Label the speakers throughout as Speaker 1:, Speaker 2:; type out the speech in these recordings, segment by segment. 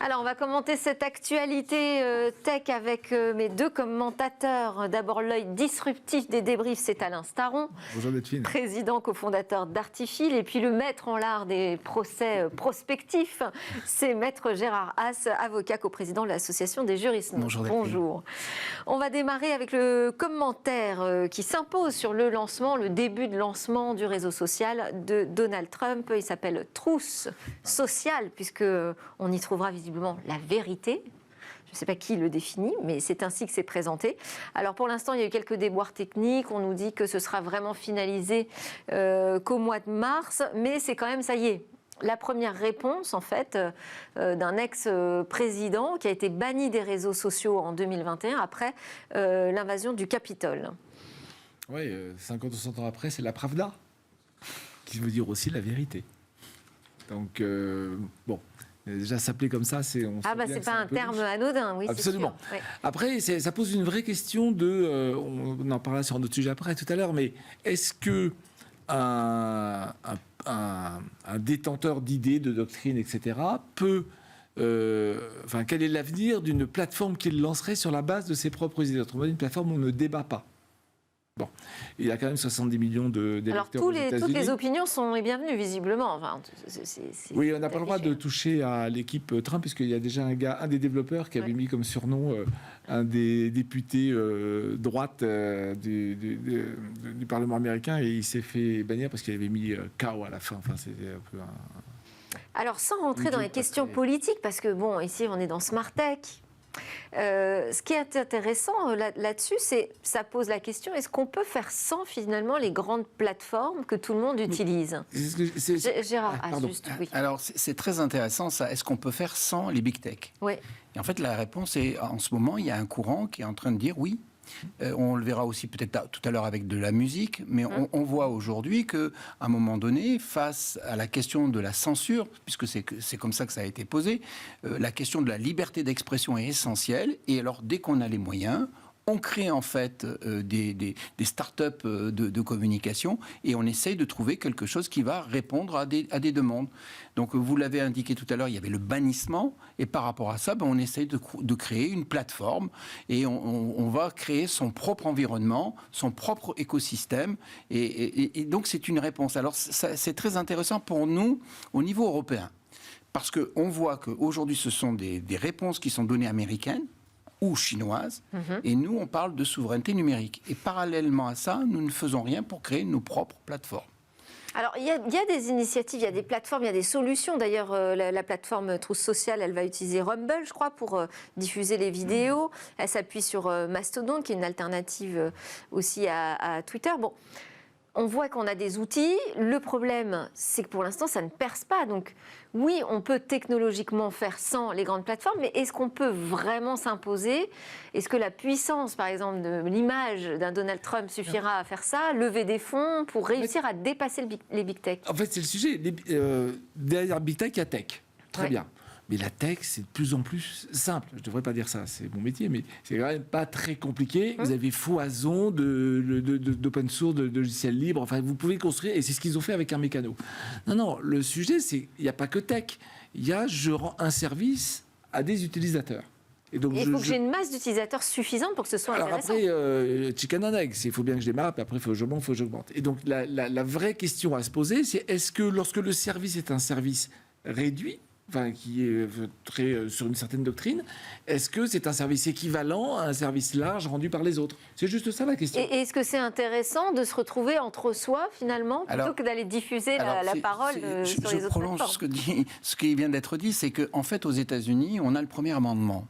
Speaker 1: Alors, on va commenter cette actualité tech avec mes deux commentateurs. D'abord, l'œil disruptif des débriefs, c'est Alain Staron.
Speaker 2: Bonjour Delphine.
Speaker 1: Président cofondateur d'Artifil. Et puis, le maître en l'art des procès prospectifs, c'est maître Gérard Haas, avocat coprésident de l'Association des juristes.
Speaker 3: Bonjour Delphine.
Speaker 1: Bonjour. On va démarrer avec le commentaire qui s'impose sur le lancement, le début de lancement du réseau social de Donald Trump. Il s'appelle Trousse sociale, puisqu'on y trouvera visiblement la vérité. Je ne sais pas qui le définit, mais c'est ainsi que c'est présenté. Alors pour l'instant, il y a eu quelques déboires techniques. On nous dit que ce sera vraiment finalisé qu'au mois de mars, mais c'est quand même, ça y est, la première réponse en fait d'un ex-président qui a été banni des réseaux sociaux en 2021 après l'invasion du Capitole.
Speaker 2: Oui, 50 ou 100 ans après, c'est la Pravda, qui veut dire aussi la vérité. Donc, bon... Déjà s'appeler comme ça, c'est...
Speaker 1: c'est pas un terme anodin, oui,
Speaker 2: absolument.
Speaker 1: C'est sûr. Ouais.
Speaker 2: Après, ça pose une vraie question de... on en parlera sur un autre sujet après, tout à l'heure, mais est-ce que un détenteur d'idées, de doctrines, etc., peut... quel est l'avenir d'une plateforme qu'il lancerait sur la base de ses propres idées? Autrement dit, une plateforme où on ne débat pas. Bon, il y a quand même 70 millions d'électeurs aux États-Unis.
Speaker 1: Toutes les opinions sont les bienvenues, visiblement.
Speaker 2: Oui, on n'a pas le droit de toucher à l'équipe Trump, puisqu'il y a déjà un des développeurs qui avait mis comme surnom un des députés droite du Parlement américain, et il s'est fait bannir parce qu'il avait mis KO à la fin. Enfin, c'était un peu
Speaker 1: Alors, sans rentrer dans les questions politiques, parce que, bon, ici, on est dans Smart Tech. Ce qui est intéressant là-dessus, c'est ça pose la question, est-ce qu'on peut faire sans finalement les grandes plateformes que tout le monde utilise? Gérard, juste, oui.
Speaker 3: Alors c'est très intéressant ça, est-ce qu'on peut faire sans les big tech?
Speaker 1: Oui.
Speaker 3: Et en fait la réponse est, en ce moment, il y a un courant qui est en train de dire oui. On le verra aussi peut-être tout à l'heure avec de la musique, mais on voit aujourd'hui qu'à un moment donné, face à la question de la censure, puisque c'est comme ça que ça a été posé, la question de la liberté d'expression est essentielle, et alors dès qu'on a les moyens, on crée en fait des start-up de communication et on essaye de trouver quelque chose qui va répondre à des demandes. Donc vous l'avez indiqué tout à l'heure, il y avait le bannissement et par rapport à ça, on essaye de créer une plateforme et on va créer son propre environnement, son propre écosystème et donc c'est une réponse. Alors c'est très intéressant pour nous au niveau européen parce qu'on voit qu'aujourd'hui ce sont des réponses qui sont données américaines ou chinoise, et nous, on parle de souveraineté numérique. Et parallèlement à ça, nous ne faisons rien pour créer nos propres plateformes.
Speaker 1: Alors, il y a des initiatives, il y a des plateformes, il y a des solutions. D'ailleurs, la plateforme Trousse Sociale, elle va utiliser Rumble, je crois, pour diffuser les vidéos. Elle s'appuie sur Mastodon, qui est une alternative aussi à Twitter. Bon, on voit qu'on a des outils. Le problème, c'est que pour l'instant, ça ne perce pas. Donc, oui, on peut technologiquement faire sans les grandes plateformes, mais est-ce qu'on peut vraiment s'imposer? Est-ce que la puissance, par exemple, de l'image d'un Donald Trump suffira à faire ça, lever des fonds pour réussir à dépasser les big tech?
Speaker 2: En fait, c'est le sujet. Derrière big tech, il y a tech. Très bien. Mais la tech, c'est de plus en plus simple. Je ne devrais pas dire ça, c'est mon métier, mais c'est quand même pas très compliqué. Vous avez foison d'open source, de logiciels libres. Enfin, vous pouvez construire, et c'est ce qu'ils ont fait avec un mécano. Non, le sujet, c'est qu'il n'y a pas que tech. Il y a, je rends un service à des utilisateurs.
Speaker 1: Et donc, il faut que j'ai une masse d'utilisateurs suffisante pour que ce soit intéressant.
Speaker 2: Alors après, chicken and egg, il faut bien que je démarre, puis après, il faut que j'augmente. Et donc, la vraie question à se poser, c'est est-ce que lorsque le service est un service réduit, qui est très sur une certaine doctrine, est-ce que c'est un service équivalent à un service large rendu par les autres? C'est juste ça la question.
Speaker 1: Et est-ce que c'est intéressant de se retrouver entre soi, finalement, plutôt que d'aller diffuser la parole sur les autres plateformes?
Speaker 3: Je prolonge ce qui vient d'être dit, c'est qu'en fait, aux États-Unis, on a le premier amendement.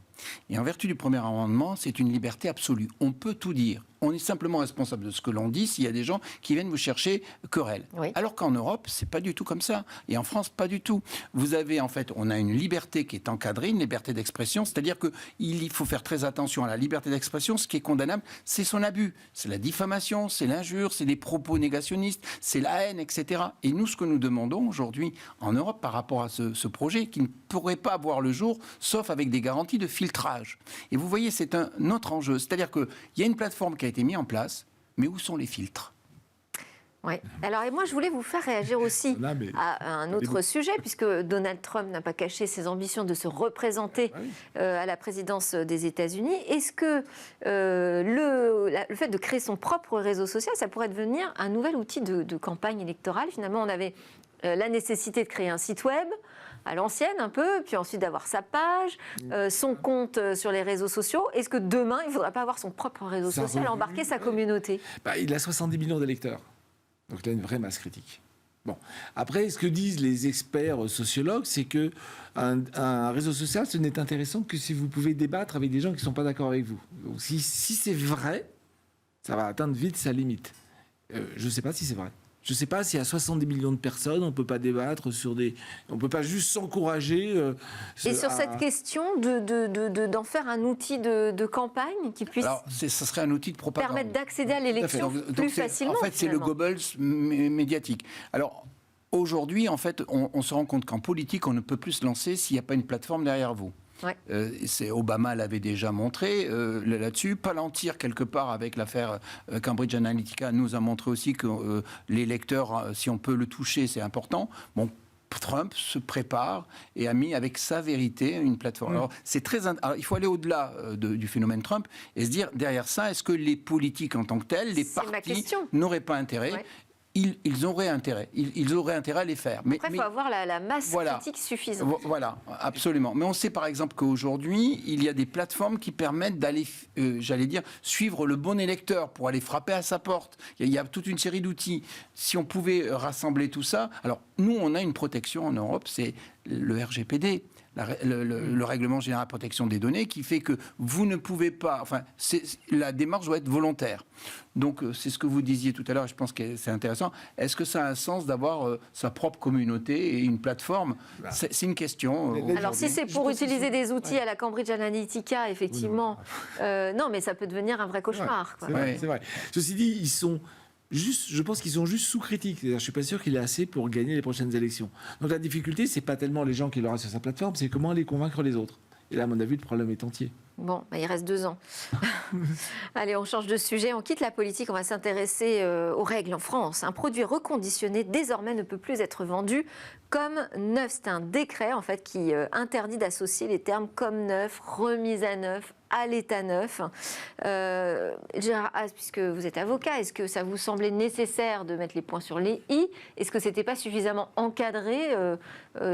Speaker 3: Et en vertu du premier amendement, c'est une liberté absolue. On peut tout dire. On est simplement responsable de ce que l'on dit s'il y a des gens qui viennent vous chercher querelle. Oui. Alors qu'en Europe, c'est pas du tout comme ça. Et en France, pas du tout. Vous avez, en fait, on a une liberté qui est encadrée, une liberté d'expression. C'est-à-dire qu'il faut faire très attention à la liberté d'expression. Ce qui est condamnable, c'est son abus. C'est la diffamation, c'est l'injure, c'est les propos négationnistes, c'est la haine, etc. Et nous, ce que nous demandons aujourd'hui en Europe par rapport à ce projet, qui ne pourrait pas voir le jour, sauf avec des garanties de filtrage. Et vous voyez, c'est un autre enjeu. C'est-à-dire qu'il y a une plateforme qui a été mise en place, mais où sont les filtres ?
Speaker 1: Ouais. Alors, et moi, je voulais vous faire réagir aussi
Speaker 2: Là, mais-
Speaker 1: à un autre sujet, puisque Donald Trump n'a pas caché ses ambitions de se représenter à la présidence des États-Unis. Est-ce que le fait de créer son propre réseau social, ça pourrait devenir un nouvel outil de campagne électorale? Finalement, on avait la nécessité de créer un site web à l'ancienne un peu, puis ensuite d'avoir sa page, son compte sur les réseaux sociaux. Est-ce que demain, il ne faudra pas avoir son propre réseau social, embarquer sa communauté?
Speaker 2: Il a 70 millions d'électeurs. Donc il a une vraie masse critique. Bon. Après, ce que disent les experts sociologues, c'est que un réseau social, ce n'est intéressant que si vous pouvez débattre avec des gens qui ne sont pas d'accord avec vous. Donc si c'est vrai, ça va atteindre vite sa limite. Je ne sais pas si c'est vrai. Je ne sais pas si à 70 millions de personnes, on ne peut pas débattre sur des... On ne peut pas juste s'encourager...
Speaker 1: Et sur cette question d'en faire un outil de campagne qui puisse
Speaker 3: ça serait un outil de propagande.
Speaker 1: permettre d'accéder à l'élection plus facilement.
Speaker 3: En fait, c'est le Goebbels médiatique. Alors, aujourd'hui, en fait, on se rend compte qu'en politique, on ne peut plus se lancer s'il n'y a pas une plateforme derrière vous.
Speaker 1: Ouais.
Speaker 3: Obama l'avait déjà montré là-dessus. Palantir, quelque part, avec l'affaire Cambridge Analytica, nous a montré aussi que les lecteurs, si on peut le toucher, c'est important. Bon, Trump se prépare et a mis avec sa vérité une plateforme. Alors, alors, il faut aller au-delà du phénomène Trump et se dire, derrière ça, est-ce que les politiques en tant que tels, les partis, n'auraient pas intérêt Ils auraient intérêt. Ils auraient intérêt à les faire.
Speaker 1: Après, il faut avoir la masse critique suffisante.
Speaker 3: Voilà, absolument. Mais on sait par exemple qu'aujourd'hui, il y a des plateformes qui permettent d'aller, j'allais dire, suivre le bon électeur pour aller frapper à sa porte. Il y a toute une série d'outils. Si on pouvait rassembler tout ça... Alors, nous, on a une protection en Europe, c'est le RGPD. Le règlement général de protection des données qui fait que vous ne pouvez pas... Enfin, la démarche doit être volontaire. Donc, c'est ce que vous disiez tout à l'heure, je pense que c'est intéressant. Est-ce que ça a un sens d'avoir sa propre communauté et une plateforme ? C'est une question.
Speaker 1: Alors, si c'est pour utiliser des outils à la Cambridge Analytica, effectivement, non, mais ça peut devenir un vrai cauchemar.
Speaker 2: Ouais, c'est vrai. Ceci dit, je pense qu'ils sont juste sous critique. C'est-à-dire, je suis pas sûr qu'il ait assez pour gagner les prochaines élections. Donc la difficulté, c'est pas tellement les gens qu'il aura sur sa plateforme, c'est comment les convaincre les autres. Et là, à mon avis, le problème est entier.
Speaker 1: Bon, il reste 2 ans. Allez, on change de sujet, on quitte la politique, on va s'intéresser aux règles en France. Un produit reconditionné, désormais, ne peut plus être vendu comme neuf. C'est un décret, en fait, qui interdit d'associer les termes comme neuf, remise à neuf, à l'état neuf. Gérard Haas, puisque vous êtes avocat, est-ce que ça vous semblait nécessaire de mettre les points sur les i? Est-ce que ce n'était pas suffisamment encadré,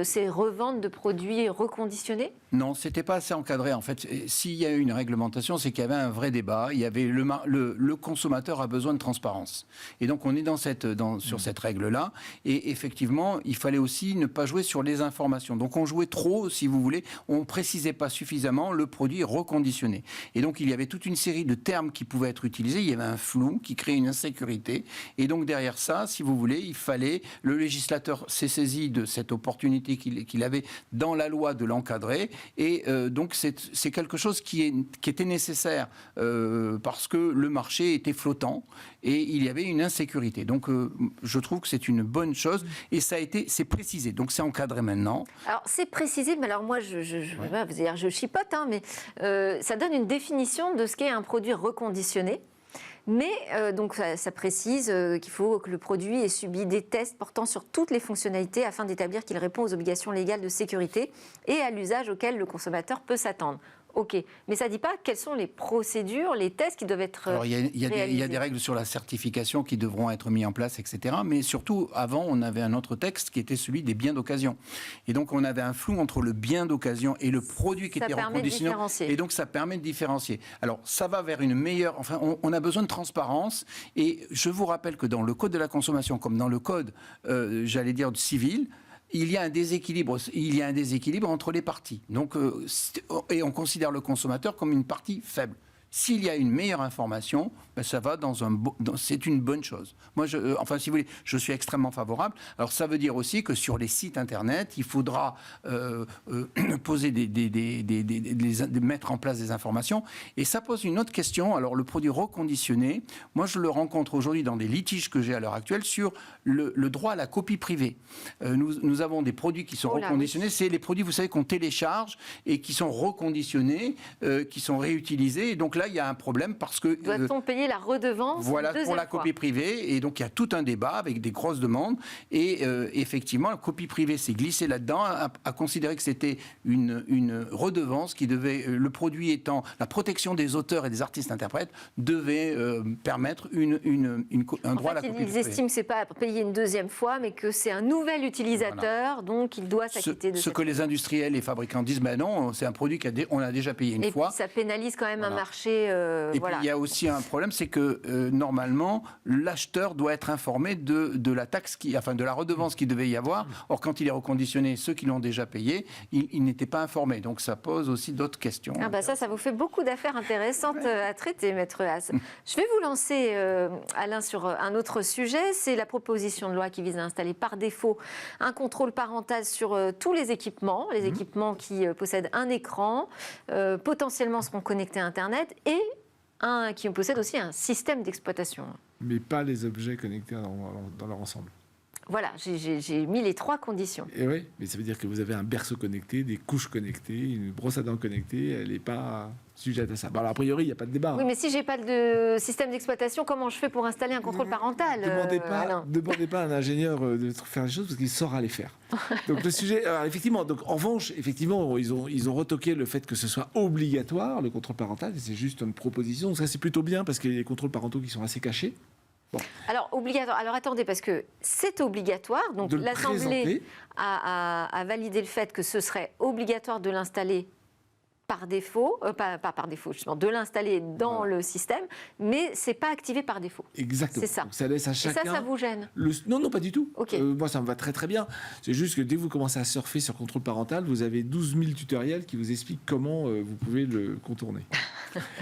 Speaker 1: ces reventes de produits reconditionnés?
Speaker 3: Non, ce n'était pas assez encadré. En fait, s'il y a eu une réglementation, c'est qu'il y avait un vrai débat. Il y avait le consommateur a besoin de transparence. Et donc, on est sur cette règle-là. Et effectivement, il fallait aussi ne pas jouer sur les informations. Donc, on jouait trop, si vous voulez. On ne précisait pas suffisamment le produit reconditionné. Et donc, il y avait toute une série de termes qui pouvaient être utilisés. Il y avait un flou qui créait une insécurité. Et donc, derrière ça, si vous voulez, il fallait... Le législateur s'est saisi de cette opportunité qu'il avait dans la loi de l'encadrer. Et donc, c'est quelque chose qui était nécessaire parce que le marché était flottant et il y avait une insécurité. Donc, je trouve que c'est une bonne chose et c'est précisé. Donc, c'est encadré maintenant. Alors,
Speaker 1: c'est précisé, mais alors moi, je chipote, hein, mais ça donne une définition de ce qu'est un produit reconditionné. Mais donc ça précise qu'il faut que le produit ait subi des tests portant sur toutes les fonctionnalités afin d'établir qu'il répond aux obligations légales de sécurité et à l'usage auquel le consommateur peut s'attendre. Ok, mais ça ne dit pas quelles sont les procédures, les tests qui doivent être
Speaker 3: Alors, il y a des règles sur la certification qui devront être mises en place, etc. Mais surtout, avant, on avait un autre texte qui était celui des biens d'occasion. Et donc, on avait un flou entre le bien d'occasion et le produit qui était reconditionné. Et donc, ça permet de différencier. Alors, ça va vers une meilleure... Enfin, on a besoin de transparence. Et je vous rappelle que dans le Code de la consommation, comme dans le Code, j'allais dire, civil... Il y a un déséquilibre entre les parties. Donc, et on considère le consommateur comme une partie faible. S'il y a une meilleure information, ben ça va c'est une bonne chose. Moi, enfin, si vous voulez, je suis extrêmement favorable. Alors, ça veut dire aussi que sur les sites internet, il faudra poser mettre en place des informations. Et ça pose une autre question. Alors, le produit reconditionné, moi, je le rencontre aujourd'hui dans des litiges que j'ai à l'heure actuelle sur le droit à la copie privée. Nous avons des produits qui sont reconditionnés. Oui. C'est les produits, vous savez, qu'on télécharge et qui sont reconditionnés, qui sont réutilisés. Et donc là, il y a un problème parce que...
Speaker 1: Doit-on payer la redevance
Speaker 3: voilà,
Speaker 1: une deuxième
Speaker 3: pour la
Speaker 1: fois
Speaker 3: copie privée. Et donc, il y a tout un débat avec des grosses demandes. Et effectivement, la copie privée s'est glissée là-dedans, a considéré que c'était une redevance qui devait, le produit étant la protection des auteurs et des artistes-interprètes, devait permettre un droit à la copie privée.
Speaker 1: Ils estiment que ce n'est pas payer une deuxième fois, mais que c'est un nouvel utilisateur, donc il doit s'acquitter de
Speaker 3: ce que les industriels et fabricants disent, ben non, c'est un produit qu'on a déjà payé une fois.
Speaker 1: Et puis ça pénalise quand même un marché.
Speaker 3: Et puis il y a aussi un problème, c'est que normalement, l'acheteur doit être informé de la taxe, de la redevance qu'il devait y avoir. Or, quand il est reconditionné, ceux qui l'ont déjà payé, ils n'étaient pas informés. Donc ça pose aussi d'autres questions.
Speaker 1: Ah bah ça vous fait beaucoup d'affaires intéressantes à traiter, Maître Haas. Je vais vous lancer, Alain, sur un autre sujet. C'est la proposition de loi qui vise à installer par défaut un contrôle parental sur tous les équipements qui possèdent un écran, potentiellement seront connectés à Internet et qui possèdent aussi un système d'exploitation.
Speaker 2: Mais pas les objets connectés dans leur ensemble.
Speaker 1: Voilà, j'ai mis les 3 conditions.
Speaker 2: Et oui, mais ça veut dire que vous avez un berceau connecté, des couches connectées, une brosse à dents connectée, elle n'est pas sujette à ça. Bon, alors, a priori, il n'y a pas de débat.
Speaker 1: Oui, mais si je n'ai pas de système d'exploitation, comment je fais pour installer un contrôle parental?
Speaker 2: Demandez pas à un ingénieur de faire les choses parce qu'il saura les faire. Donc le sujet, alors, effectivement, donc en revanche, effectivement, ils ont retoqué le fait que ce soit obligatoire le contrôle parental. C'est juste une proposition. Donc ça, c'est plutôt bien parce qu'il y a des contrôles parentaux qui sont assez cachés. Bon.
Speaker 1: Alors, obligatoire. Alors, attendez, parce que c'est obligatoire. Donc, l'Assemblée a validé le fait que ce serait obligatoire de l'installer par défaut, pas par défaut, justement, de l'installer dans le système, mais c'est pas activé par défaut.
Speaker 2: Exactement.
Speaker 1: C'est ça.
Speaker 2: Donc ça laisse à chacun.
Speaker 1: Et ça vous gêne?
Speaker 2: Non, pas du tout.
Speaker 1: Okay.
Speaker 2: Moi, ça me va très très bien. C'est juste que dès que vous commencez à surfer sur contrôle parental, vous avez 12 000 tutoriels qui vous expliquent comment vous pouvez le contourner.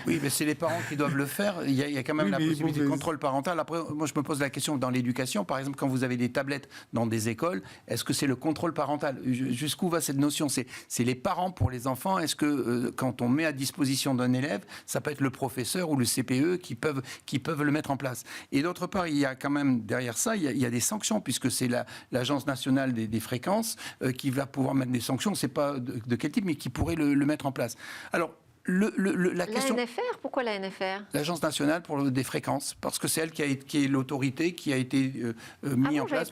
Speaker 3: Oui, mais c'est les parents qui doivent le faire. Il y a quand même la possibilité de contrôle parental. Après, moi, je me pose la question dans l'éducation. Par exemple, quand vous avez des tablettes dans des écoles, est-ce que c'est le contrôle parental? Jusqu'où va cette notion? C'est les parents pour les enfants. Est-ce que quand on met à disposition d'un élève, ça peut être le professeur ou le CPE qui peuvent le mettre en place? Et d'autre part, il y a quand même derrière ça, il y a des sanctions, puisque c'est l'Agence nationale des fréquences qui va pouvoir mettre des sanctions. On ne sait pas de quel type, mais qui pourrait le mettre en place. Alors, la question...
Speaker 1: L'ANFR? Pourquoi l'ANFR?
Speaker 3: L'Agence nationale des fréquences, parce que c'est elle qui est l'autorité qui a été mise en place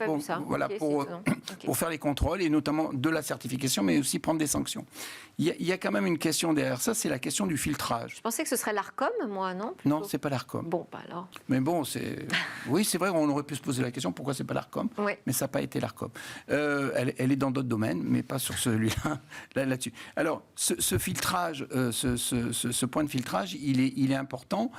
Speaker 3: pour faire les contrôles, et notamment de la certification, mais aussi prendre des sanctions. Il y a quand même une question derrière ça, c'est la question du filtrage.
Speaker 1: Je pensais que ce serait l'ARCOM, moi, non? Plutôt.
Speaker 3: Non, c'est pas l'ARCOM.
Speaker 1: Bon, alors...
Speaker 3: Mais bon, oui, c'est vrai, on aurait pu se poser la question, pourquoi c'est pas l'ARCOM?
Speaker 1: Oui.
Speaker 3: Mais ça n'a pas été l'ARCOM. Elle est dans d'autres domaines, mais pas sur celui-là, là-dessus. Alors, ce filtrage, ce point de filtrage, il est important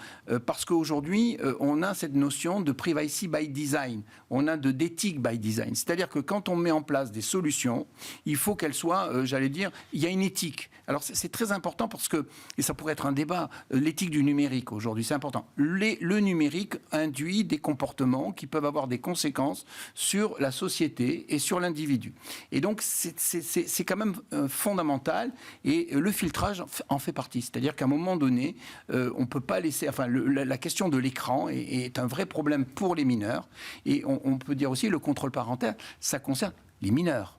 Speaker 3: parce qu'aujourd'hui, on a cette notion de privacy by design, on a d'éthique by design. C'est-à-dire que quand on met en place des solutions, il faut qu'elles soient, j'allais dire, il y a une éthique. Alors c'est très important parce que, et ça pourrait être un débat, l'éthique du numérique aujourd'hui, c'est important. Le numérique induit des comportements qui peuvent avoir des conséquences sur la société et sur l'individu. Et donc c'est quand même fondamental, et le filtrage en fait partie. C'est-à-dire qu'à un moment donné, on ne peut pas laisser... Enfin, la question de l'écran est un vrai problème pour les mineurs. Et on peut dire aussi le contrôle parental, ça concerne les mineurs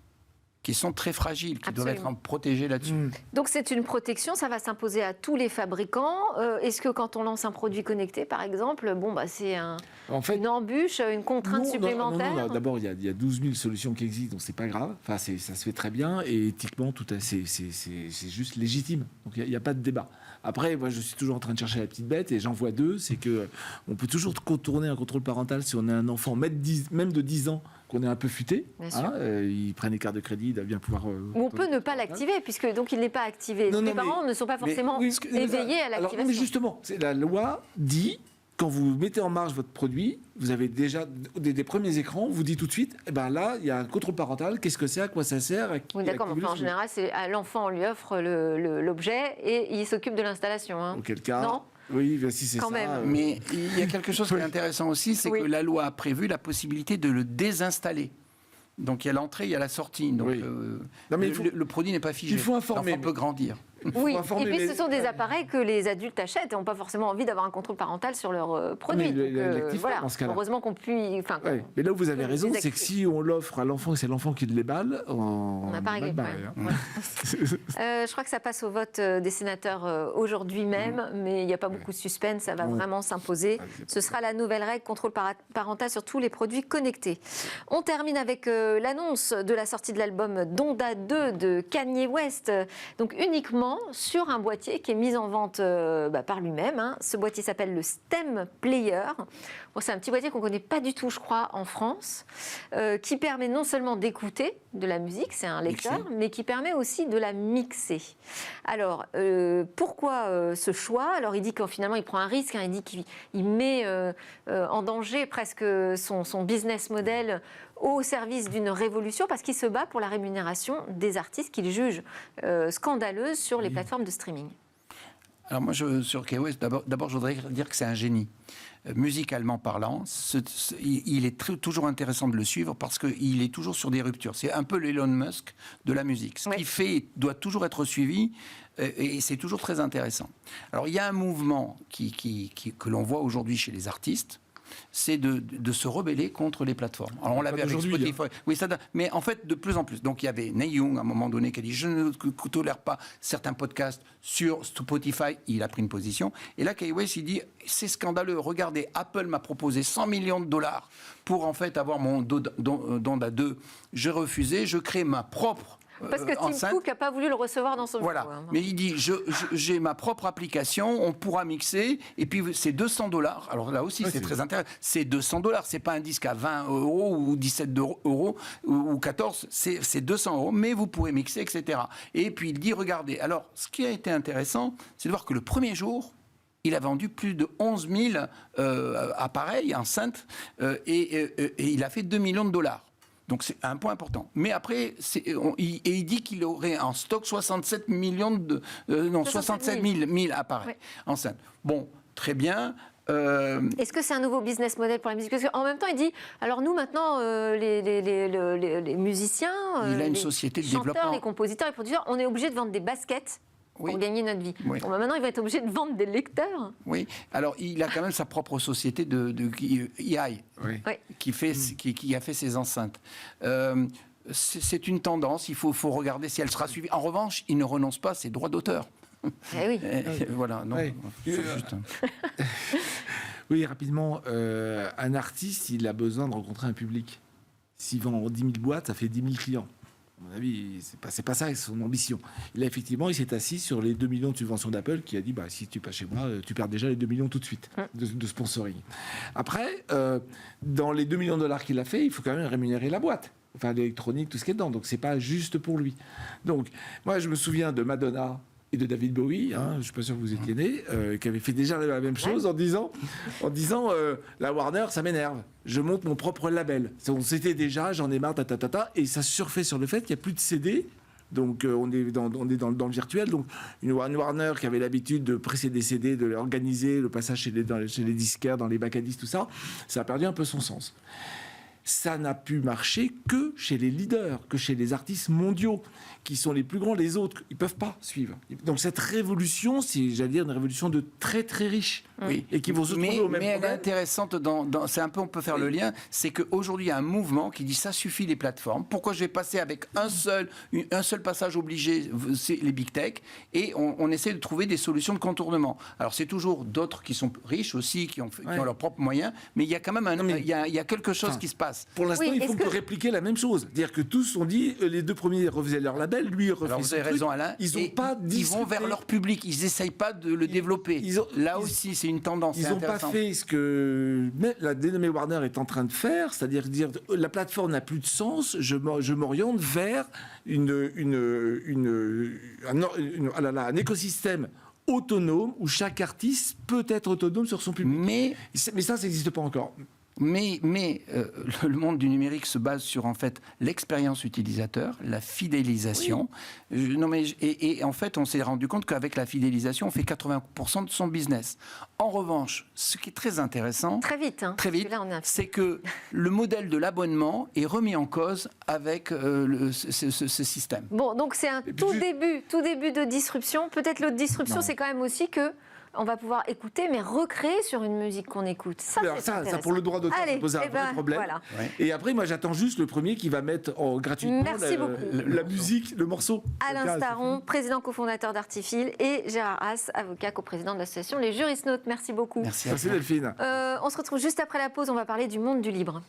Speaker 3: qui sont très fragiles, qui doivent être protégés là-dessus.
Speaker 1: Donc c'est une protection, ça va s'imposer à tous les fabricants. Est-ce que quand on lance un produit connecté, par exemple, c'est une embûche, une contrainte supplémentaire?
Speaker 2: Non. D'abord, il y a 12 000 solutions qui existent, donc c'est pas grave. Enfin, ça se fait très bien, et éthiquement, c'est juste légitime. Donc il n'y a pas de débat. Après, moi, je suis toujours en train de chercher la petite bête, et j'en vois deux. C'est qu'on peut toujours contourner un contrôle parental si on a un enfant, même de 10 ans, qu'on est un peu futé. Ils prennent les cartes de crédit, ils doivent bien pouvoir...
Speaker 1: Ou on peut ne pas l'activer, puisque donc il n'est pas activé. Les parents ne sont pas forcément éveillés à l'activation.
Speaker 2: Mais justement, la loi dit... Quand vous mettez en marche votre produit, vous avez déjà des premiers écrans, vous dites tout de suite, là, il y a un contrôle parental, qu'est-ce que c'est, à quoi ça sert?
Speaker 1: Oui, d'accord, mais en général, c'est à l'enfant, on lui offre l'objet et il s'occupe de l'installation.
Speaker 2: Auquel cas...
Speaker 1: Non.
Speaker 2: Oui, si c'est
Speaker 1: quand
Speaker 2: ça.
Speaker 1: Même.
Speaker 3: Mais il y a quelque chose qui est intéressant aussi, c'est que la loi a prévu la possibilité de le désinstaller. Donc il y a l'entrée, il y a la sortie. Donc le produit n'est pas figé.
Speaker 2: Il faut informer.
Speaker 3: L'enfant peut grandir.
Speaker 1: Oui, et
Speaker 2: informer
Speaker 1: puis
Speaker 2: les-
Speaker 1: ce sont des appareils que les adultes achètent et n'ont pas forcément envie d'avoir un contrôle parental sur leurs produits.
Speaker 2: mais
Speaker 1: Donc,
Speaker 2: l'actif
Speaker 1: voilà,
Speaker 2: dans ce cas-là.
Speaker 1: heureusement qu'on puisse... Enfin,
Speaker 2: Ouais. Mais là où vous avez
Speaker 1: que
Speaker 2: raison,
Speaker 1: les
Speaker 2: c'est que si on l'offre à l'enfant et c'est l'enfant qui le déballe,
Speaker 1: on n'a pas réglé le problème. Je crois que ça passe au vote des sénateurs aujourd'hui même, mais il n'y a pas beaucoup de suspense, ça va
Speaker 2: Non.
Speaker 1: vraiment s'imposer. Ce sera la nouvelle règle contrôle parental sur tous les produits connectés. On termine avec l'annonce de la sortie de l'album Donda 2 de Kanye West, donc uniquement sur un boîtier qui est mis en vente par lui-même. Hein. Ce boîtier s'appelle le Stem Player. Bon, c'est un petit boîtier qu'on ne connaît pas du tout, je crois, en France, qui permet non seulement d'écouter de la musique, c'est un lecteur, mais qui permet aussi de la mixer. Alors, pourquoi ce choix? Alors, il dit que finalement, il prend un risque, hein, il dit qu'il met en danger presque son business model au service d'une révolution, parce qu'il se bat pour la rémunération des artistes qu'il juge scandaleuses sur les plateformes de streaming.
Speaker 3: Alors moi, sur Kanye West, d'abord, je voudrais dire que c'est un génie. Musicalement parlant, il est toujours intéressant de le suivre parce qu'il est toujours sur des ruptures. C'est un peu l'Elon Musk de la musique. Ce qu'il fait doit toujours être suivi et c'est toujours très intéressant. Alors il y a un mouvement que l'on voit aujourd'hui chez les artistes, c'est de se rebeller contre les plateformes. Alors on l'avait avec Spotify. Oui, mais en fait, de plus en plus. Donc il y avait Neil Young, à un moment donné, qui a dit « Je ne tolère pas certains podcasts sur Spotify ». Il a pris une position. Et là, Kanye West, il dit « C'est scandaleux. Regardez, Apple m'a proposé 100 millions de dollars pour en fait avoir mon Donda 2. J'ai refusé. Je crée ma propre
Speaker 1: parce que Tim Cook n'a pas voulu le recevoir dans son bureau.
Speaker 3: Voilà. Mais il dit, j'ai ma propre application, on pourra mixer, et puis c'est 200 $. Alors là aussi, c'est très intéressant. C'est 200 $. C'est pas un disque à 20 € ou 17 € ou 14, c'est 200 €, mais vous pourrez mixer, etc. Et puis il dit, regardez, alors ce qui a été intéressant, c'est de voir que le premier jour, il a vendu plus de 11 000 appareils, enceintes, et il a fait 2 millions de $. Donc c'est un point important. Mais après, il dit qu'il aurait en stock 67 000 appareils enceintes. Bon, très bien.
Speaker 1: Est-ce que c'est un nouveau business model pour la musique? Parce qu'en même temps, il dit, alors nous maintenant, les musiciens,
Speaker 3: il a une
Speaker 1: les
Speaker 3: société de
Speaker 1: chanteurs,
Speaker 3: développement.
Speaker 1: les compositeurs, les producteurs, on est obligé de vendre des baskets pour gagner notre vie.
Speaker 3: Oui.
Speaker 1: Bon, maintenant, il va être obligé de vendre des lecteurs.
Speaker 3: Oui, alors il a quand même sa propre société de EI qui a fait ses enceintes. C'est une tendance, il faut regarder si elle sera suivie. En revanche, il ne renonce pas à ses droits d'auteur.
Speaker 1: Eh oui.
Speaker 3: Voilà, non.
Speaker 2: Oui.
Speaker 3: Juste...
Speaker 2: Oui, rapidement, un artiste, il a besoin de rencontrer un public. S'il vend 10 000 boîtes, ça fait 10 000 clients. À mon avis, c'est pas ça son ambition. Il s'est assis sur les 2 millions de subventions d'Apple qui a dit si tu passes chez moi, tu perds déjà les 2 millions tout de suite de sponsoring. Après, dans les 2 millions de dollars qu'il a fait, il faut quand même rémunérer la boîte. Enfin, l'électronique, tout ce qui est dedans. Donc, c'est pas juste pour lui. Donc, moi, je me souviens de Madonna et de David Bowie, je ne suis pas sûr que vous étiez nés, qui avaient fait déjà la même chose en disant la Warner, ça m'énerve. Je monte mon propre label. C'était déjà, j'en ai marre, et ça surfait sur le fait qu'il n'y a plus de CD. Donc on est dans le virtuel. Donc une Warner qui avait l'habitude de presser des CD, de organiser le passage chez les disquaires, dans les bacs à disques, tout ça, ça a perdu un peu son sens. Ça n'a pu marcher que chez les leaders, que chez les artistes mondiaux, qui sont les plus grands. Les autres, ils ne peuvent pas suivre. Donc cette révolution, c'est, j'allais dire, une révolution de très très riches.
Speaker 3: Oui.
Speaker 2: Et qui vont se trouver au même
Speaker 3: mais elle est
Speaker 2: problème.
Speaker 3: intéressante, c'est un peu, on peut faire le lien, c'est qu'aujourd'hui, il y a un mouvement qui dit ça suffit les plateformes. Pourquoi je vais passer avec un seul passage obligé, c'est les big tech, et on essaie de trouver des solutions de contournement. Alors c'est toujours d'autres qui sont riches aussi, qui ont leurs propres moyens, mais il y a quand même il y a quelque chose qui se passe.
Speaker 2: Pour l'instant, il faut répliquer la même chose. C'est-à-dire que tous ont dit, les deux premiers refaisaient leur label, lui refait
Speaker 3: Alors vous avez raison, Alain.
Speaker 2: Ils
Speaker 3: vont vers leur public, ils n'essayent pas de le développer. Là aussi, c'est une tendance.
Speaker 2: Ils n'ont pas fait ce que la dénommée Warner est en train de faire, c'est-à-dire dire la plateforme n'a plus de sens, je m'oriente vers un écosystème autonome où chaque artiste peut être autonome sur son public. Mais ça n'existe pas encore.
Speaker 3: Mais le monde du numérique se base sur en fait l'expérience utilisateur, la fidélisation. Et en fait, on s'est rendu compte qu'avec la fidélisation, on fait 80% de son business. En revanche, ce qui est très intéressant,
Speaker 1: très vite, c'est
Speaker 3: que le modèle de l'abonnement est remis en cause avec ce système.
Speaker 1: Bon, donc c'est un tout début de disruption. Peut-être l'autre disruption, c'est quand même aussi que on va pouvoir écouter, mais recréer sur une musique qu'on écoute. Ça,
Speaker 2: ça pour le droit d'auteur, ça pose un vrai problème.
Speaker 1: Voilà.
Speaker 2: Ouais. Et après, moi, j'attends juste le premier qui va mettre gratuitement la musique, le morceau.
Speaker 1: Alain Staron, président cofondateur d'Artifil, et Gérard Haas, avocat coprésident de l'association Les Juristes Notes. Merci beaucoup.
Speaker 2: Merci Delphine.
Speaker 1: On se retrouve juste après la pause. On va parler du monde du libre.